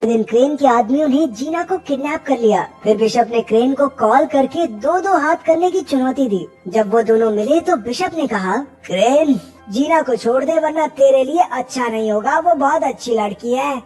दिन क्रेन के आदमियों ने जीना को किडनैप कर लिया। फिर बिशप ने क्रेन को कॉल करके दो दो हाथ करने की चुनौती दी। जब वो दोनों मिले तो बिशप ने कहा, क्रेन जीना को छोड़ दे वरना तेरे लिए अच्छा नहीं होगा, वो बहुत अच्छी लड़की है।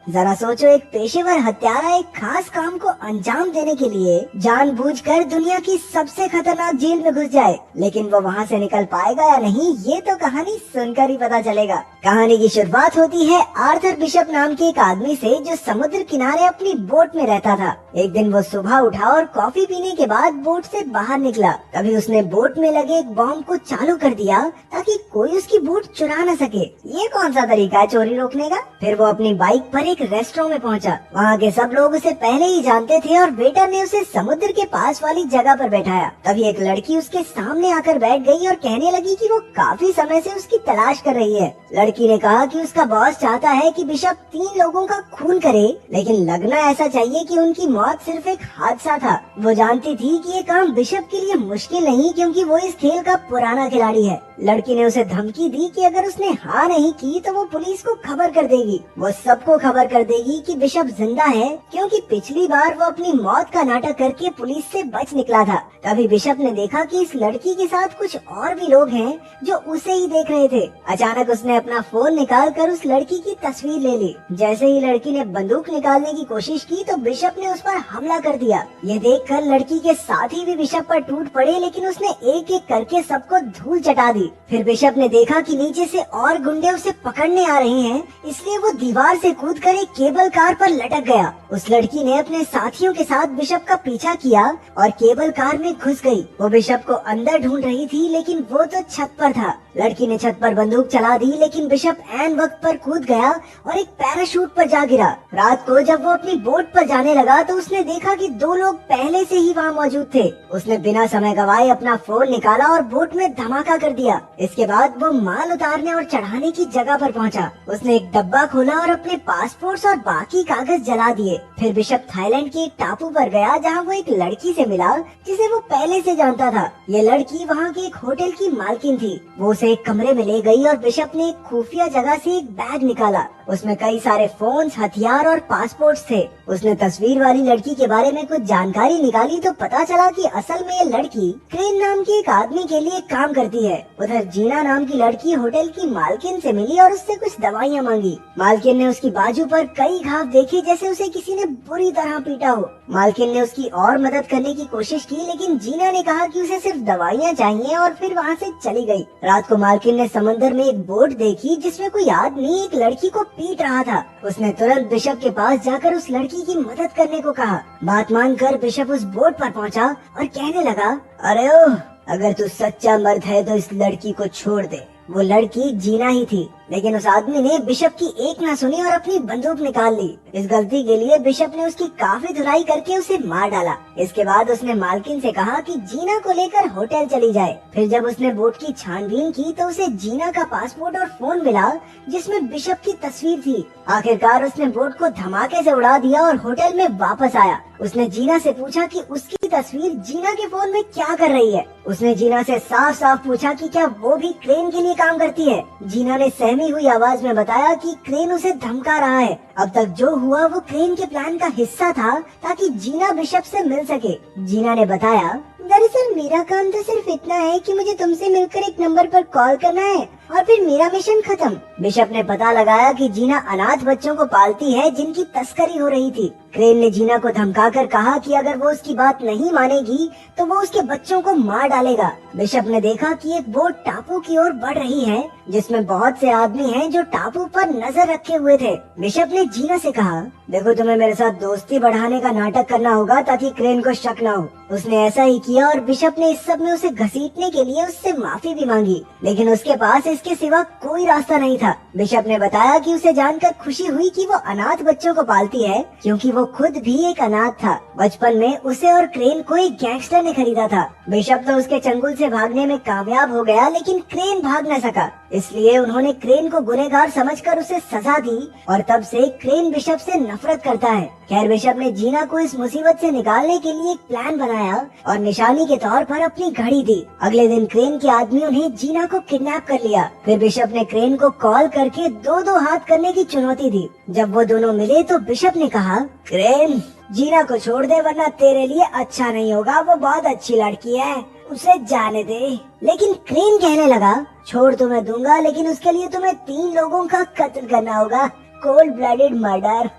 जरा सोचो, एक पेशेवर हत्यारा एक खास काम को अंजाम देने के लिए जानबूझकर दुनिया की सबसे खतरनाक जेल में घुस जाए, लेकिन वो वहाँ से निकल पाएगा या नहीं ये तो कहानी सुनकर ही पता चलेगा। कहानी की शुरुआत होती है आर्थर बिशप नाम के एक आदमी से जो समुद्र किनारे अपनी बोट में रहता था। एक दिन वो सुबह उठा और कॉफी पीने के बाद बोट से बाहर निकला। तभी उसने बोट में लगे एक बॉम्ब को चालू कर दिया ताकि कोई उसकी बोट चुरा न सके। ये कौन सा तरीका है चोरी रोकने का? फिर वो अपनी बाइक पर एक रेस्टोरेंट में पहुंचा। वहाँ के सब लोग उसे पहले ही जानते थे और वेटर ने उसे समुद्र के पास वाली जगह पर बैठाया। तभी एक लड़की उसके सामने आकर बैठ गई और कहने लगी कि वो काफी समय से उसकी तलाश कर रही है। लड़की ने कहा कि उसका बॉस चाहता है कि बिशप 3 लोगों का खून करे, लेकिन लगना ऐसा चाहिए कि उनकी मौत सिर्फ एक हादसा था। वो जानती थी कि ये काम बिशप के लिए मुश्किल नहीं, क्योंकि वो इस खेल का पुराना खिलाड़ी है। लड़की ने उसे धमकी दी कि अगर उसने हाँ नहीं की तो वो पुलिस को खबर कर देगी। वो सबको खबर कर देगी कि बिशप जिंदा है, क्योंकि पिछली बार वो अपनी मौत का नाटक करके पुलिस से बच निकला था। तभी बिशप ने देखा कि इस लड़की के साथ कुछ और भी लोग हैं जो उसे ही देख रहे थे। अचानक उसने अपना फोन निकाल कर उस लड़की की तस्वीर ले ली। जैसे ही लड़की ने बंदूक निकालने की कोशिश की तो बिशप ने उस पर हमला कर दिया। ये देखकर लड़की के साथी भी बिशप पर टूट पड़े, लेकिन उसने एक एक करके सबको धूल चटा दी। फिर बिशप ने देखा कि नीचे से और गुंडे उसे पकड़ने आ रहे हैं, इसलिए वो दीवार से कूदकर एक केबल कार पर लटक गया। उस लड़की ने अपने साथियों के साथ बिशप का पीछा किया और केबल कार में घुस गई। वो बिशप को अंदर ढूंढ रही थी, लेकिन वो तो छत पर था। लड़की ने छत पर बंदूक चला दी, लेकिन बिशप ऐन वक्त पर कूद गया और एक पैराशूट पर जा गिरा। रात को जब वो अपनी बोट पर जाने लगा तो उसने देखा कि 2 लोग पहले से ही वहाँ मौजूद थे। उसने बिना समय गवाए अपना फोन निकाला और बोट में धमाका कर दिया। इसके बाद वो माल उतारने और चढ़ाने की जगह पर पहुंचा। उसने एक डब्बा खोला और अपने पासपोर्ट और बाकी कागज जला दिए। फिर बिशप थाईलैंड के एक टापू पर गया, जहाँ वो एक लड़की से मिला जिसे वो पहले से जानता था। ये लड़की वहाँ के एक होटल की मालकिन थी। वो उसे एक कमरे में ले गई और बिशप ने एक खुफिया जगह से एक बैग निकाला। उसमें कई सारे फोन्स, हथियार और पासपोर्ट थे। उसने तस्वीर वाली लड़की के बारे में कुछ जानकारी निकाली तो पता चला कि असल में ये लड़की क्रेन नाम के एक आदमी के लिए काम करती है। उधर जीना नाम की लड़की होटल की मालकिन से मिली और उससे कुछ दवाइयाँ मांगी। मालकिन ने उसकी बाजू पर कई घाव देखे, जैसे उसे किसी ने बुरी तरह पीटा हो। मालकिन ने उसकी और मदद करने की कोशिश की, लेकिन जीना ने कहा कि उसे सिर्फ दवाइयाँ चाहिए और फिर वहाँ से चली गई। रात को मालकिन ने समंदर में एक बोट देखी जिसमें कोई आदमी एक लड़की को पीट रहा था। उसने तुरंत बिशप के पास जाकर उस लड़की की मदद करने को कहा। बात मानकर बिशप उस बोट पर पहुंचा और कहने लगा, अरे ओह, अगर तू सच्चा मर्द है तो इस लड़की को छोड़ दे। वो लड़की जीना ही थी, लेकिन उस आदमी ने बिशप की एक ना सुनी और अपनी बंदूक निकाल ली। इस गलती के लिए बिशप ने उसकी काफी धुलाई करके उसे मार डाला। इसके बाद उसने मालकिन से कहा कि जीना को लेकर होटल चली जाए। फिर जब उसने बोट की छानबीन की तो उसे जीना का पासपोर्ट और फोन मिला जिसमें बिशप की तस्वीर थी। आखिरकार उसने बोट को धमाके से उड़ा दिया और होटल में वापस आया। उसने जीना से पूछा कि उसकी तस्वीर जीना के फोन में क्या कर रही है। उसने जीना से साफ साफ पूछा कि क्या वो भी क्रेन के लिए काम करती है। जीना ने सहमी हुई आवाज में बताया कि क्रेन उसे धमका रहा है। अब तक जो हुआ वो क्रेन के प्लान का हिस्सा था ताकि जीना बिशप से मिल सके। जीना ने बताया, दरअसल मेरा काम तो सिर्फ इतना है कि मुझे तुमसे मिलकर एक नंबर पर कॉल करना है और फिर मेरा मिशन खत्म। बिशप ने पता लगाया कि जीना अनाथ बच्चों को पालती है जिनकी तस्करी हो रही थी। क्रेन ने जीना को धमकाकर कहा कि अगर वो उसकी बात नहीं मानेगी तो वो उसके बच्चों को मार डालेगा। बिशप ने देखा कि एक बोट टापू की ओर बढ़ रही है जिसमें बहुत से आदमी हैं जो टापू पर नजर रखे हुए थे। बिशप ने जीना से कहा, देखो तुम्हें मेरे साथ दोस्ती बढ़ाने का नाटक करना होगा ताकि क्रेन को शक न हो। उसने ऐसा ही किया और बिशप ने इस सब में उसे घसीटने के लिए उससे माफी भी मांगी, लेकिन उसके पास इसके सिवा कोई रास्ता नहीं था। बिशप ने बताया कि उसे जानकर खुशी हुई कि वो अनाथ बच्चों को पालती है, क्योंकि वो खुद भी एक अनाथ था। बचपन में उसे और क्रेन को एक गैंगस्टर ने खरीदा था। बिशप तो उसके चंगुल से भागने में कामयाब हो गया, लेकिन क्रेन भाग न सका। इसलिए उन्होंने क्रेन को गुनहगार समझकर उसे सजा दी और तब से क्रेन बिशप से नफरत करता है। खैर, बिशप ने जीना को इस मुसीबत से निकालने के लिए एक प्लान बनाया और निशानी के तौर पर अपनी घड़ी दी। अगले दिन क्रेन के आदमियों ने जीना को किडनैप कर लिया दिया। फिर बिशप ने क्रेन को कॉल करके दो दो हाथ करने की चुनौती दी। जब वो दोनों मिले तो बिशप ने कहा, क्रेन जीना को छोड़ दे वरना तेरे लिए अच्छा नहीं होगा। वो बहुत अच्छी लड़की है, उसे जाने दे। लेकिन क्रेन कहने लगा, छोड़ तो मैं दूंगा लेकिन उसके लिए तुम्हें 3 लोगों का कत्ल करना होगा। Cold blooded murder.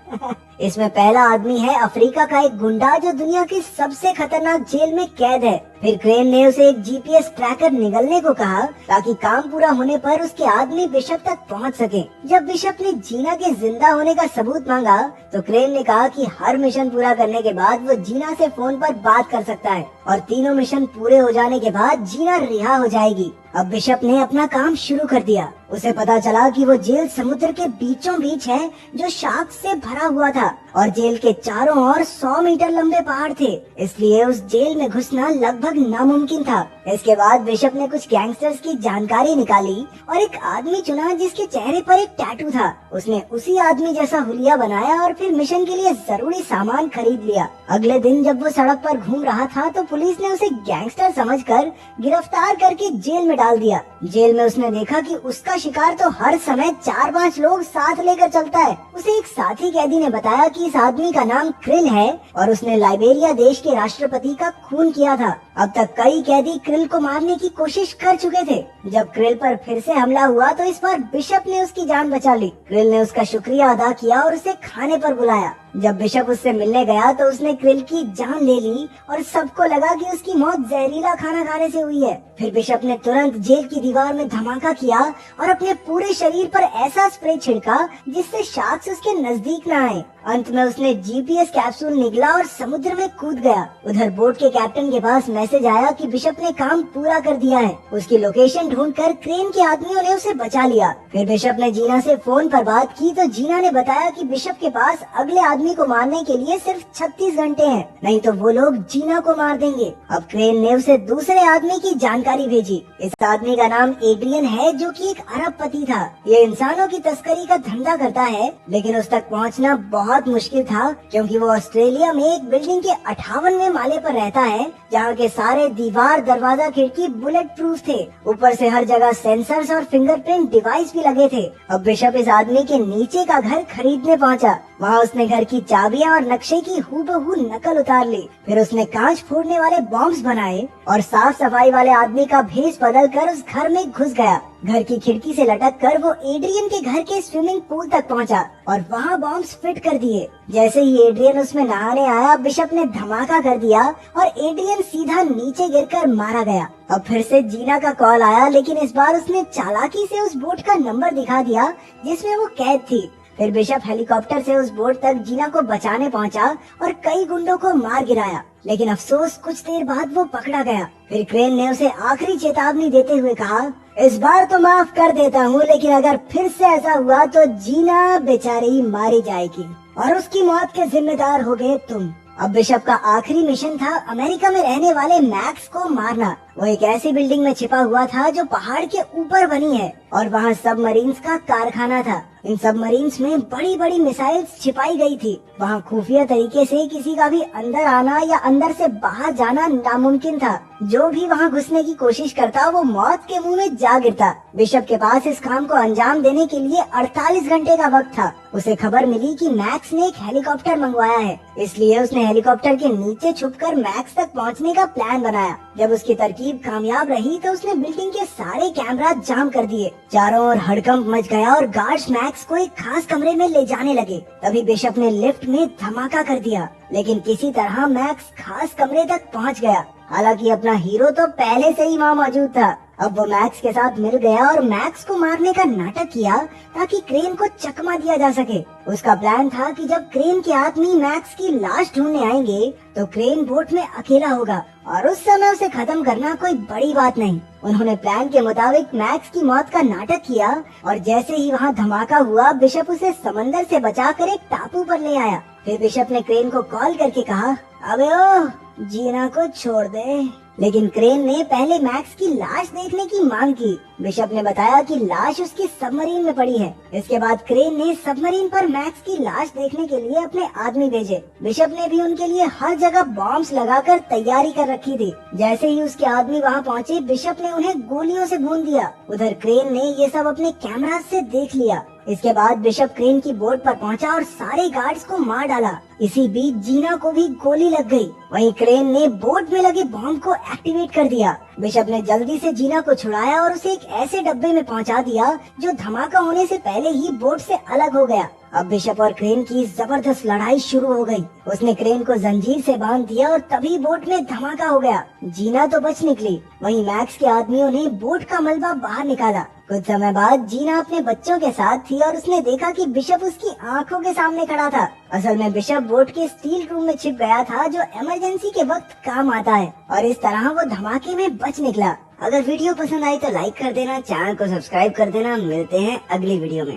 इसमें पहला आदमी है अफ्रीका का एक गुंडा जो दुनिया की सबसे खतरनाक जेल में कैद है। फिर क्रेन ने उसे एक जीपीएस ट्रैकर निगलने को कहा ताकि काम पूरा होने पर उसके आदमी बिशप तक पहुंच सके। जब बिशप ने जीना के जिंदा होने का सबूत मांगा तो क्रेन ने कहा कि हर मिशन पूरा करने के बाद वो जीना से फोन पर बात कर सकता है और तीनों मिशन पूरे हो जाने के बाद जीना रिहा हो जाएगी। अब बिशप ने अपना काम शुरू कर दिया। उसे पता चला कि वो जेल समुद्र के बीचों बीच है जो शार्क से भरा हुआ था और जेल के चारों ओर 100 मीटर लंबे पहाड़ थे, इसलिए उस जेल में घुसना लगभग नामुमकिन था। इसके बाद बिशप ने कुछ गैंगस्टर्स की जानकारी निकाली और एक आदमी चुना जिसके चेहरे पर एक टैटू था। उसने उसी आदमी जैसा हुलिया बनाया और फिर मिशन के लिए जरूरी सामान खरीद लिया। अगले दिन जब वो सड़क पर घूम रहा था तो पुलिस ने उसे गैंगस्टर समझकर गिरफ्तार करके जेल में डाल दिया। जेल में उसने देखा कि उसका शिकार तो हर समय 4-5 लोग साथ लेकर चलता है। उसे एक साथी कैदी ने बताया कि इस आदमी का नाम क्रिल है और उसने लाइबेरिया देश के राष्ट्रपति का खून किया था। अब तक कई कैदी क्रिल को मारने की कोशिश कर चुके थे। जब क्रिल पर फिर से हमला हुआ तो इस बार बिशप ने उसकी जान बचा ली। क्रिल ने उसका शुक्रिया अदा किया और उसे खाने पर बुलाया। जब बिशप उससे मिलने गया तो उसने क्रिल की जान ले ली और सबको लगा कि उसकी मौत जहरीला खाना खाने से हुई है। फिर बिशप ने तुरंत जेल की दीवार में धमाका किया और अपने पूरे शरीर पर ऐसा स्प्रे छिड़का जिससे शार्क्स उसके नजदीक न आए। अंत में उसने जीपीएस कैप्सूल निगला और समुद्र में कूद गया। उधर बोट के कैप्टन के पास मैसेज आया कि बिशप ने काम पूरा कर दिया है। उसकी लोकेशन ढूंढकर क्रेन के आदमियों ने उसे बचा लिया। फिर बिशप ने जीना से फोन पर बात की तो जीना ने बताया कि बिशप के पास अगले आदमी को मारने के लिए सिर्फ 36 घंटे हैं, नहीं तो वो लोग जीना को मार देंगे। अब क्रेन ने उसे दूसरे आदमी की जानकारी भेजी। इस आदमी का नाम एड्रियन है जो कि एक अरबपति था। ये इंसानों की तस्करी का धंधा करता है, लेकिन उस तक पहुंचना बहुत मुश्किल था क्योंकि वो ऑस्ट्रेलिया में एक बिल्डिंग के 58वें माले पर रहता है जहाँ के सारे दीवार, दरवाजा, खिड़की बुलेट प्रूफ थे। ऊपर से हर जगह सेंसर्स और फिंगरप्रिंट डिवाइस भी लगे थे। अब बिशप इस आदमी के नीचे का घर खरीदने पहुंचा। वहाँ उसने घर की चाबियां और नक्शे की हूबहू नकल उतार ली। फिर उसने कांच फोड़ने वाले बॉम्ब्स बनाए और साफ सफाई वाले आदमी का भेष बदल कर उस घर में घुस गया। घर की खिड़की से लटक कर वो एड्रियन के घर के स्विमिंग पूल तक पहुंचा और वहाँ बॉम्ब्स फिट कर दिए। जैसे ही एड्रियन उसमें नहाने आया, बिशप ने धमाका कर दिया और एड्रियन सीधा नीचे गिरकर मारा गया। अब फिर से जीना का कॉल आया, लेकिन इस बार उसने चालाकी से उस बोट का नंबर दिखा दिया जिसमें वो कैद थी। फिर बिशप हेलीकॉप्टर से उस बोट तक जीना को बचाने पहुंचा और कई गुंडों को मार गिराया, लेकिन अफसोस कुछ देर बाद वो पकड़ा गया। फिर क्रेन ने उसे आखिरी चेतावनी देते हुए कहा, इस बार तो माफ कर देता हूँ, लेकिन अगर फिर से ऐसा हुआ तो जीना बेचारी मारी जाएगी और उसकी मौत के जिम्मेदार होगे तुम। अब बिशप का आखिरी मिशन था अमेरिका में रहने वाले मैक्स को मारना। वो एक ऐसी बिल्डिंग में छिपा हुआ था जो पहाड़ के ऊपर बनी है और वहाँ सबमरीन्स का कारखाना था। इन सबमरीन्स में बड़ी बड़ी मिसाइल्स छिपाई गई थी। वहाँ खुफिया तरीके से किसी का भी अंदर आना या अंदर से बाहर जाना नामुमकिन था। जो भी वहाँ घुसने की कोशिश करता वो मौत के मुंह में जा गिरता। बिशप के पास इस काम को अंजाम देने के लिए 48 घंटे का वक्त था। उसे खबर मिली कि मैक्स ने एक हेलीकॉप्टर मंगवाया है, इसलिए उसने हेलीकॉप्टर के नीचे छुपकर मैक्स तक पहुँचने का प्लान बनाया। जब उसकी तरकीब कामयाब रही तो उसने बिल्डिंग के सारे कैमरा जाम कर दिए। चारों ओर हड़कंप मच गया और गार्ड्स मैक्स को एक खास कमरे में ले जाने लगे। तभी बिशप ने लिफ्ट में धमाका कर दिया, लेकिन किसी तरह मैक्स खास कमरे तक पहुंच गया। हालांकि अपना हीरो तो पहले से ही वहाँ मौजूद था। अब वो मैक्स के साथ मिल गया और मैक्स को मारने का नाटक किया ताकि क्रेन को चकमा दिया जा सके। उसका प्लान था कि जब क्रेन के आदमी मैक्स की लाश ढूंढने आएंगे तो क्रेन बोट में अकेला होगा और उस समय उसे खत्म करना कोई बड़ी बात नहीं। उन्होंने प्लान के मुताबिक मैक्स की मौत का नाटक किया और जैसे ही वहाँ धमाका हुआ, बिशप उसे समंदर से बचाकर एक टापू पर ले आया। फिर बिशप ने क्रेन को कॉल करके कहा, अबे ओ जीना को छोड़ दे। लेकिन क्रेन ने पहले मैक्स की लाश देखने की मांग की। बिशप ने बताया कि लाश उसकी सबमरीन में पड़ी है। इसके बाद क्रेन ने सबमरीन पर मैक्स की लाश देखने के लिए अपने आदमी भेजे। बिशप ने भी उनके लिए हर जगह बॉम्ब्स लगाकर तैयारी कर रखी थी। जैसे ही उसके आदमी वहां पहुंचे, बिशप ने उन्हें गोलियों से भून दिया। उधर क्रेन ने ये सब अपने कैमरा से देख लिया। इसके बाद बिशप क्रेन की बोट पर पहुंचा और सारे गार्ड्स को मार डाला। इसी बीच जीना को भी गोली लग गई। वहीं क्रेन ने बोट में लगे बॉम्ब को एक्टिवेट कर दिया। बिशप ने जल्दी से जीना को छुड़ाया और उसे एक ऐसे डब्बे में पहुंचा दिया जो धमाका होने से पहले ही बोट से अलग हो गया। अब बिशप और क्रेन की जबरदस्त लड़ाई शुरू हो गई। उसने क्रेन को जंजीर से बांध दिया और तभी बोट में धमाका हो गया। जीना तो बच निकली। वहीं मैक्स के आदमियों ने बोट का मलबा बाहर निकाला। कुछ समय बाद जीना अपने बच्चों के साथ थी और उसने देखा कि बिशप उसकी आंखों के सामने खड़ा था। असल में बिशप बोट के स्टील रूम में छिप गया था, जो इमरजेंसी के वक्त काम आता है, और इस तरह वो धमाके में बच निकला। अगर वीडियो पसंद आई तो लाइक कर देना, चैनल को सब्सक्राइब कर देना। मिलते हैं अगली वीडियो में।